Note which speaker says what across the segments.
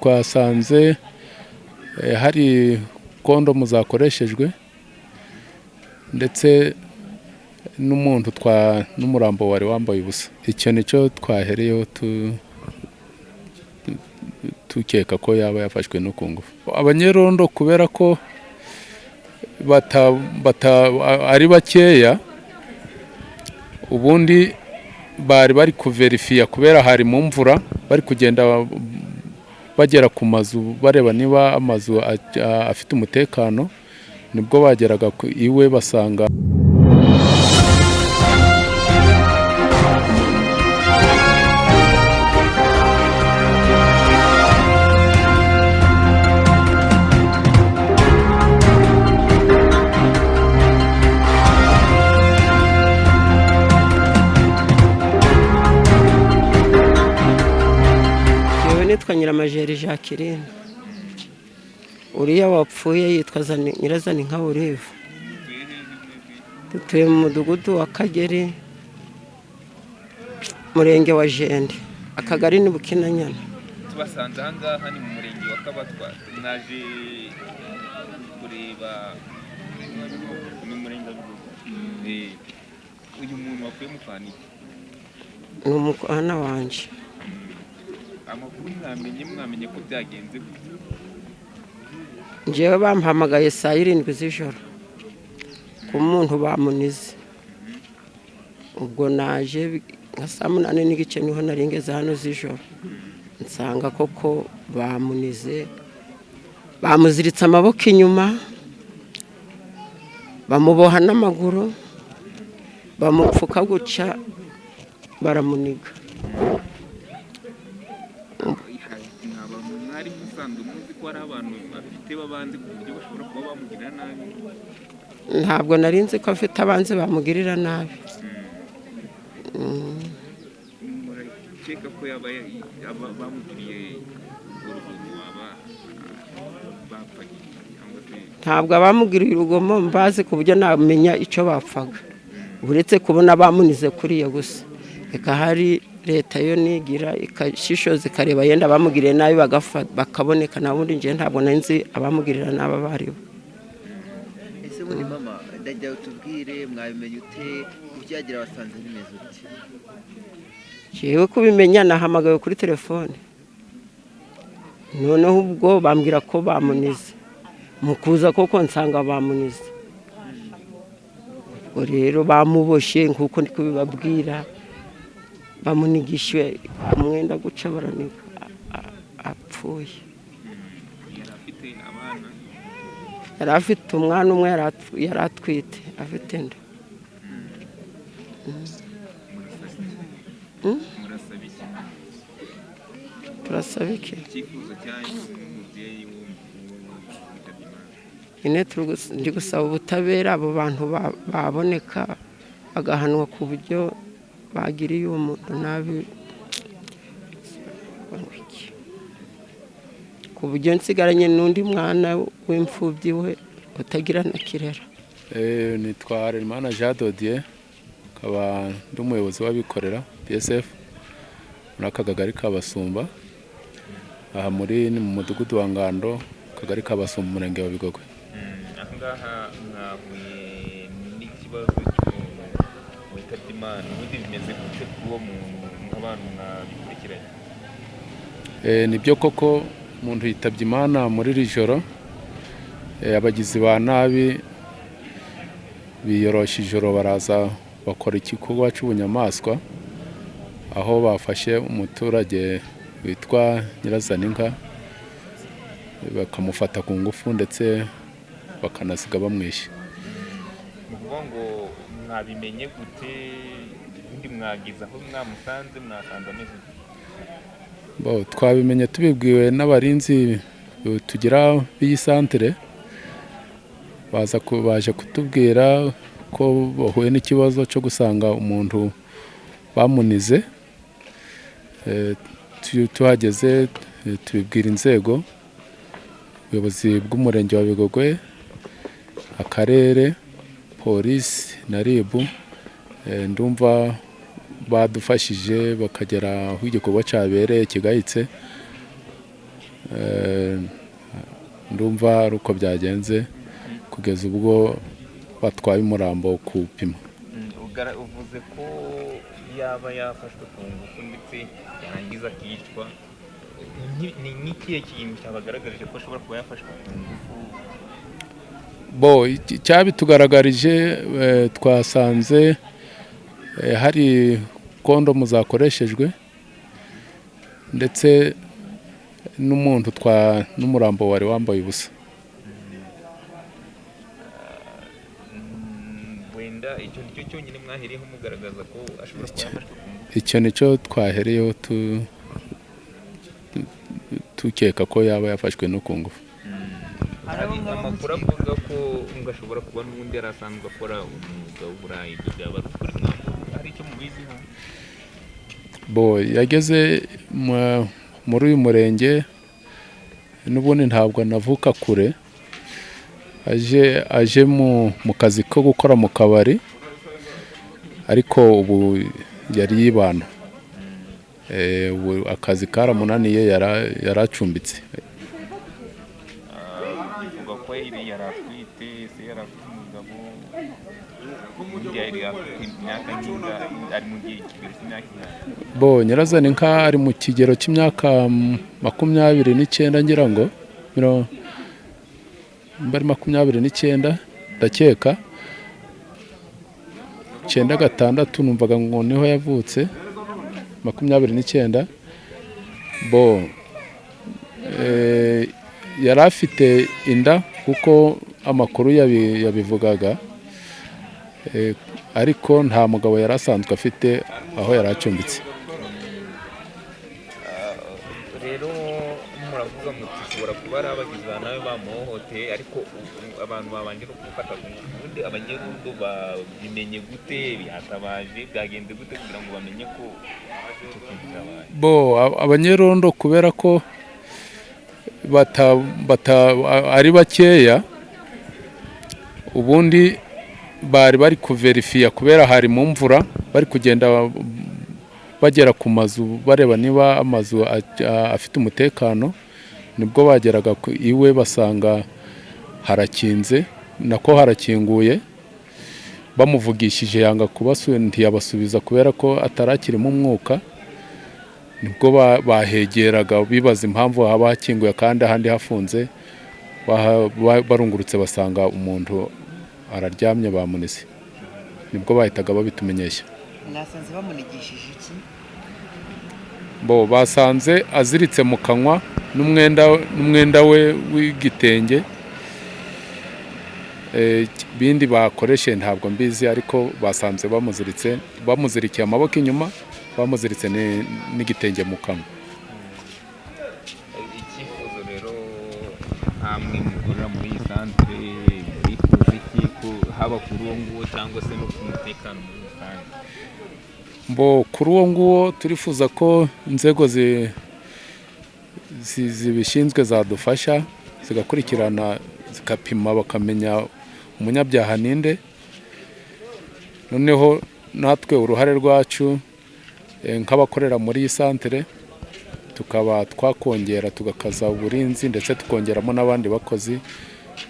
Speaker 1: Twasanze hari kondomu zakoreshejwe ndetse n'umuntu n'umurambo wari wambaye ubusa. Icyo nicyo twahereyeho tukeka ko yaba yafashwe no ku ngufu. Abanyerondo kubera ko ari bakeya, ubundi bari kuverifiya kubera hari mu mvura, bari kugenda bagera ku mazu bareba niba amazu afite umutekano, nibwo bageraga iwe basanga
Speaker 2: nitwa Nyiramajeri Jacqueline. Uriya wapfuye yitwa Nyirazaninka Olive. Dutuye mu mudugudu wa Kageri, murenge wa Jende, akagari ni Bukinanyana.
Speaker 3: Tubasanze ahangaha ni mu murenge wa Kabatwa, naje kureba mu murenge uyu muntu wapfuye mufani
Speaker 2: ni umukwana wanje.
Speaker 3: Amakuru mwamenye ko byagenze gute?
Speaker 2: Njyewe bampamagaye saa 7 z'ijoro ku muntu bamunize. Ubwo naje nka saa 8 n'igice niho naringeze hano z'ijoro, nsanga koko bamunize, bamuziritse amaboko inyuma, bamuboha n'amaguru, bamupfuka guca, baramuniga.
Speaker 3: Mwari musanzwe muzi ko hari abantu bafite babanze ku buryo bashobora kuba bamugirira nabi?
Speaker 2: Ntabwo nari nzi ko afite abanze bamugirira nabi.
Speaker 3: Murakeka ko yaba bamugiriye urugomo bapfaga cyangwa se?
Speaker 2: Ntabwo abamugiriye urugomo mbazi ku buryo namenya icyo bapfaga, uretse kubona bamunize kuriya gusa. Reka hari leta yo nigira ikashishoza ikareba yenda bamugiriye nabi bakaboneka, na bundi nje ntabwo nzi abamugirira nabi abaribo.
Speaker 4: Ese muri mama ndajya utubwire mwabimenye ute kubyagira basanze bimeze ute?
Speaker 2: Jewe kubimenya nahamagaye kuri telefone, noneho ubwo bambwira ko bamunize, mukuza koko nsanga bamunize. Ubwo rero bamuboshe nkuko ndi kubibabwira, bamunigishwe umwenda guca baraniga, apfuye. Yari afite umwana umwe yari atwite, afite inda. Turasaba iki? Ndi gusaba ubutabera, abo bantu baboneka bagahanwa ku buryo bagiriye uwo muntu nabi, ku buryo nsigaranye n'undi mwana w'imfubyi we utagira na kirera.
Speaker 1: Nitwa Harerimana Jean Dodier, akaba ndi umuyobozi w'abikorera PSF muri aka kagari ka Basumba. Aha ni mu mudugudu wa Ngando, akagari ka Basumba, umurenge wa Bigogwe.
Speaker 3: Ahangaha mwahuye n'ikibazo witabye Imana, ubundi bimeze gute kuwo muntu nk'abantu mwabikurikiranye?
Speaker 1: Nibyo koko umuntu yitabye Imana muri iri joro. Abagizi ba nabi biyorosha ijoro baraza bakora igikorwa cy'ubunyamaswa, aho bafashe umuturage witwa Nyirazaninka bakamufata ku ngufu ndetse bakanasiga bamwishe.
Speaker 3: Muvuga ngo mwabimenye gute? Ubundi mwagize aho mwamusanze, mwasanze ameze gute?
Speaker 1: Twabimenye tubibwiwe n'abarinzi tugira b'iyi santere, baje kutubwira ko bahuye n'ikibazo cyo gusanga umuntu bamunize. Tuhageze tubibwira inzego, ubuyobozi bw'umurenge wa Bigogwe, akarere, polisi na RIB. Ndumva badufashije bakagera aho igikorwa cyabereye kigayitse, ndumva ari uko byagenze kugeza ubwo batwaye umurambo kuwupima.
Speaker 3: uvuze ko yaba yafashwe ku ngufu ndetse yarangiza akicwa, ni nk'ikihe kintu cyabagaragaje ko ashobora kuba yafashwe ku ngufu?
Speaker 1: Cyabitugaragarije, twasanze hari kondomu zakoreshejwe ndetse n'umurambo wari wambaye ubusa.
Speaker 3: Wenda icyo nicyo cyonyine mwahereyeho mugaragaza ko ashobora kuba yafashwe ku ngufu?
Speaker 1: Icyo nicyo twahereyeho tukeka ko yaba yafashwe no ku ngufu.
Speaker 3: Hari amakuru avuga ko ngo ashobora kuba n'ubundi yari asanzwe akora umwuga w'uburayi, ibyo byaba ari ukuri mwambo, hari icyo mubiziho?
Speaker 1: Yageze muri uyu murenge, n'ubundi ntabwo navuka kure, aje mu kazi ko gukora mu kabari, ariko ubu yari yibana. Ubu akazi karamunaniye, yari acumbitse.
Speaker 3: Yari atwite, se yari afite umugabo, yari afite imyaka nkinga, ari mu gihe kigero cy'imyaka ingana?
Speaker 1: Nyirazana inka ari mu kigero cy'imyaka 29 ngira ngo, bari 29 ndakeka, 96 numvaga ngo niho yavutse, 29. Yari afite inda kuko amakuru yabivugaga, ariko nta mugabo yari asanzwe afite aho yari acumbitse.
Speaker 3: Rero muravuga muti ushobora kuba ari abagizi ba nabi bamuhohoteye, ariko abantu babanje no kumufata ku ngufu. Ubundi abanyerondo babimenye gute? Byatabaje, byagenze gute kugira ngo bamenye ko icyo kintu cyabaye?
Speaker 1: Abanyerondo kubera ko ari bakeya, ubundi bari kuverifiya kubera hari mu mvura, bari kugenda bagera ku mazu bareba niba amazu afite umutekano. Nibwo bageraga iwe basanga harakinze, nako harakinguye. Bamuvugishije yanga ntiyabasubiza kubera ko atarakirimo umwuka. Nibwo bahegeraga bibaza impamvu haba hakinguye kandi ahandi hafunze. Barungurutse basanga umuntu araryamye bamunise. Nibwo bahitaga babitumenyesha.
Speaker 4: Mwasanze bamunigishije iki?
Speaker 1: Basanze aziritse mu kanwa n'umwenda we w'igitenge. Bindi bakoreshe ntabwo mbizi, ariko basanze bamuzirikiye amaboko inyuma, bamuziritse n'igitenge mu kanwa.
Speaker 3: Icyifuzo rero hamwe mukorera muri iyi santere, bifuza iki haba kuri uwo nguwo cyangwa se no ku mutekano muri rusange?
Speaker 1: Kuri uwo nguwo turifuza ko inzego zibishinzwe zadufasha, zigakurikirana, zikapima, bakamenya umunyabyaha ninde. Noneho natwe uruhare rwacu nk'abakorera muri iyi santere tukaba twakongera tugakaza uburinzi, ndetse tukongeramo n'abandi bakozi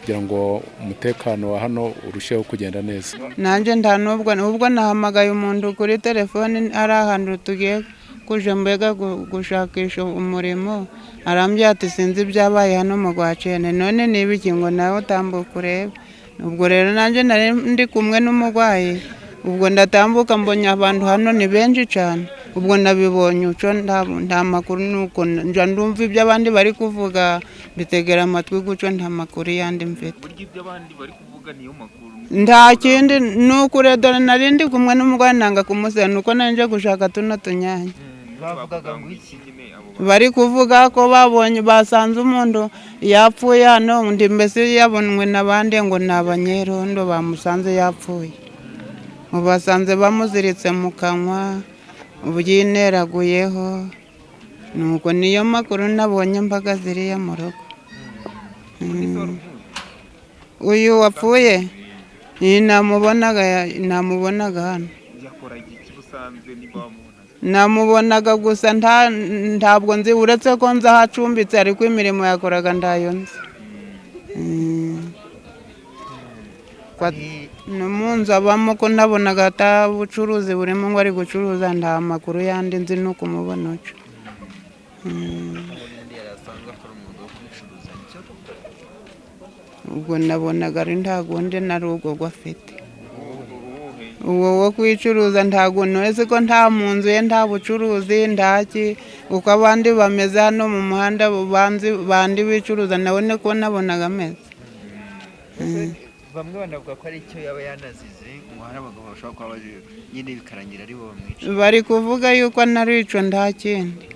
Speaker 1: kugira ngo umutekano wa hano urusheho kugenda neza.
Speaker 5: Nanjye nta nubwo nahamagaye umuntu kuri telefone ari ahantu tugiye kuje mbega gushakisha umurimo, arambwira ati sinzi ibyabaye hano mu Rwacene, none niba iki ngo nawe utambuka urebe. Ubwo rero nanjye nari ndi kumwe n'umurwayi, ubwo ndatambuka mbonye abantu hano ni benshi cyane. Ubwo nabibonye uco nta makuru, nuko nja ndumva ibyo abandi bari kuvuga, bitegera amatwi guco nta makuru yandi mfite.
Speaker 3: Burya ibyo abandi bari kuvuga niyo makuru?
Speaker 5: Nta kindi, nuko rero nari ndi kumwe n'umurwayi nanga kumusera, nuko nanje gushaka tuno tunyanya.
Speaker 4: Bavugaga ngo iki?
Speaker 5: Bari kuvuga ko babonye basanze umuntu yapfuye hano, undi mbese yabonwe n'abandi ngo ni abanyerondo bamusanze yapfuye. Basanze bamuziritse mu kanwa, ubyineraguyeho, nuko niyo makuru nabonye mbaga ziriya mu rugo. Uyu wapfuye namubonaga hano.
Speaker 3: Yakora iki busanzwe niba wamubona?
Speaker 5: namubonaga gusa ntabwo nzi uretse ko nzi aho acumbitse ariko imirimo yakoraga ndayo nzi. No mu nzu abamo ko nabonaga atabucuruzi burimo ngo ari gucuruza, nta makuru yandi nzi no kumubona uco. Ubwo nabonaga ari ntagonde na rugo afite. Uwo wo kwicuruza ntago nose ko nta mu nzu ye nta bucuruzi ndaki, uko abandi bameze hano mu muhanda bandi bicuruza nabone ko nabonaga ameze.
Speaker 4: Bamwe banavuga ko ari icyo yaba yanazize ngo hari abagabo bashobora kuba baje nyine bikarangira ari bo bamwica.
Speaker 5: Bari kuvuga yuko narico nta kindi.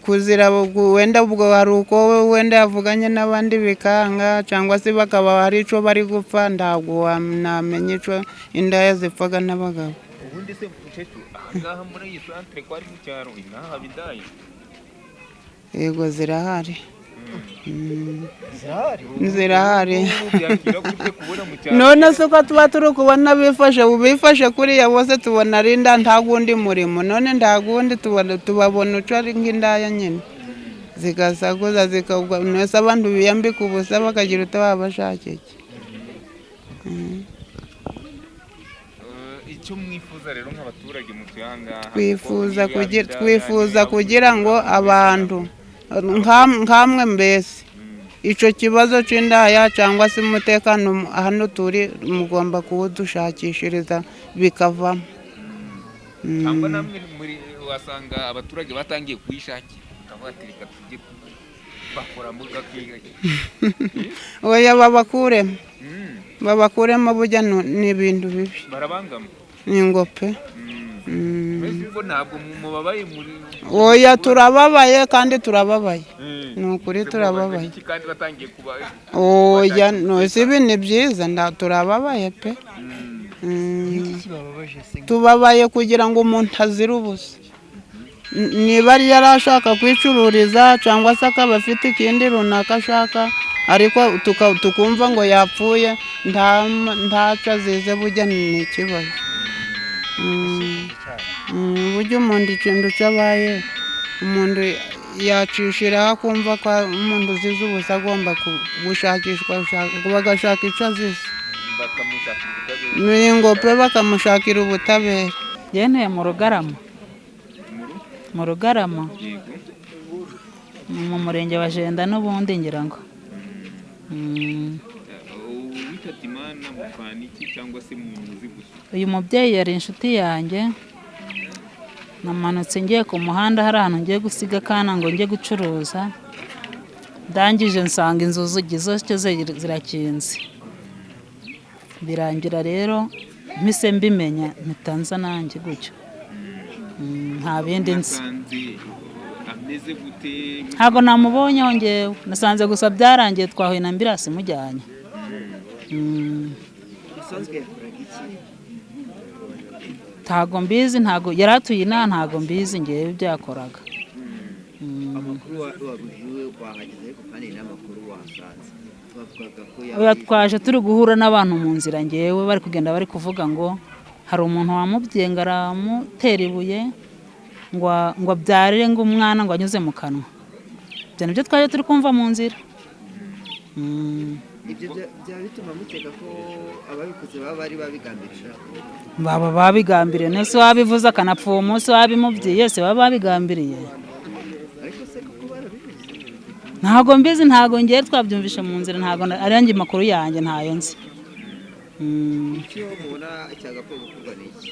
Speaker 5: Kuzira wenda ubwo hari uko wenda yavuganye n'abandi bikanga cyangwa se bakaba hari ico bari gupfa, ntabwo namenye ico indaya zipfaga n'abagabo.
Speaker 3: Ubundi se mukecuru ahangaha muri iyi santere ko ari mu cyaro inaha bindaya?
Speaker 5: Yego zirahari. Zirahari. None se ko tuba turi kubona bifashe kuriya bose tubona rinda nta gundi murimo, none nta gundi tubabona uco ari nk'indaya nyine zigasakuza zikagwa, nose abantu biyambika ubusa bakagira utababashakiye.
Speaker 3: Icyo mwifuza rero nk'abaturage mu cyanga,
Speaker 5: twifuza kugira ngo abantu nkamwe mbese ico kibazo c'indaya cyangwa se umutekano hano turi mugomba kuwudushakishiriza bikavamo.
Speaker 3: Cyangwa namwe muri wasanga abaturage batangiye kwishakira akavuga ati reka tujye bakora mbuga kwiga.
Speaker 5: Oya babakuremo burya ni ibintu bibi.
Speaker 3: Barabangama.
Speaker 5: Ni ngope.
Speaker 3: Mbese ntabwo mubabaye muri.
Speaker 5: Oya turababaye kandi turababaye. Ni ukuri turababaye.
Speaker 3: Kandi batangiye kuba.
Speaker 5: Oya no sibi ni byiza turababaye pe. Tubabaye kugira ngo umuntu azira ubusa. Niba ari yarashaka kwicururiza cyangwa se akaba afite ikindi runaka ashaka, ariko tukumva ngo yapfuye ntaca azize burya ni ikibazo. Burya umuntu ikintu cyabaye umuntu yacishiraho akumva ko umuntu uzize ubusa agomba gushakishwa bagashaka icyo azize. Ni ngope bakamushakira ubutabera.
Speaker 6: Yeneye mu Rugarama mu murenge wa Jenda n'ubundi ngira ngo. Uyu mubyeyi yari inshuti yanjye, namanutse ngiye ku muhanda hari ahantu ngiye gusiga akana ngo njye gucuruza, ndangije nsanga inzu zose zirakinze, birangira rero mpise mbimenya mpita nanjye gutyo. Nta bindi nzi. Ntabwo namubonyeho ngewe, nasanze gusa byarangiye twahuye na ambirasi mujyanye. Ntago mbizi, ntago yaratuye inaha, ntago mbizi ngewe byakoraga.
Speaker 4: Amakuru wabwiwe wahageze ariko kandi n'amakuru wasanze bavugaga ko
Speaker 6: oya twaje turi guhura n'abantu mu nzira ngewe bari kugenda bari kuvuga ngo hari umuntu wamubwiye ngo aramutera ibuye ngo abyarire ngo umwana ngo anyuze mu kanwa. Ibyo nibyo twaje turi kumva mu nzira.
Speaker 4: Ibyo byaba bituma mukeka ko ababikoze baba bari babigambirije.
Speaker 6: Baba babigambiriye, nese wabivuze akanapfa uwo munsi wabimubwiye yose baba babigambiriye.
Speaker 4: Ariko se kuko barabivuze
Speaker 6: ntago mbizi, ntago ngiye twabyumvishe mu nzira, ntago ari yanjye makuru yanjye ntayo nzi.
Speaker 4: Icyo mubona cyagakwiye gukorwa n'iki?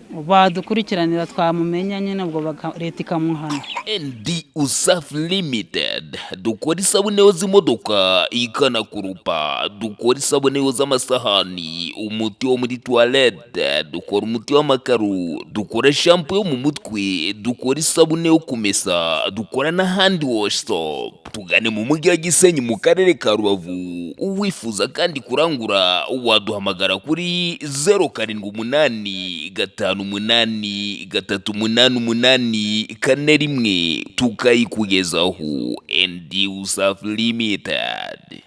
Speaker 6: Badukurikiranira twamumenya nyine ubwo leta ikamuhana.
Speaker 7: ND Usafi Limited dukora isabune yoza imodoka ikanakurupa, dukora isabune yoza amasahani, umuti wo muri toilette, dukora umuti w'amakaro, dukora shampoo yo mu mutwe, dukora isabune yo kumesa, dukora na hand wash soap. Tugane mu mujyi wa Gisenyi mu karere ka Rubavu. Uwifuza kandi kurangura waduhamagara kuri 0785383841 tukayikugezaho. ND Usafi Limited.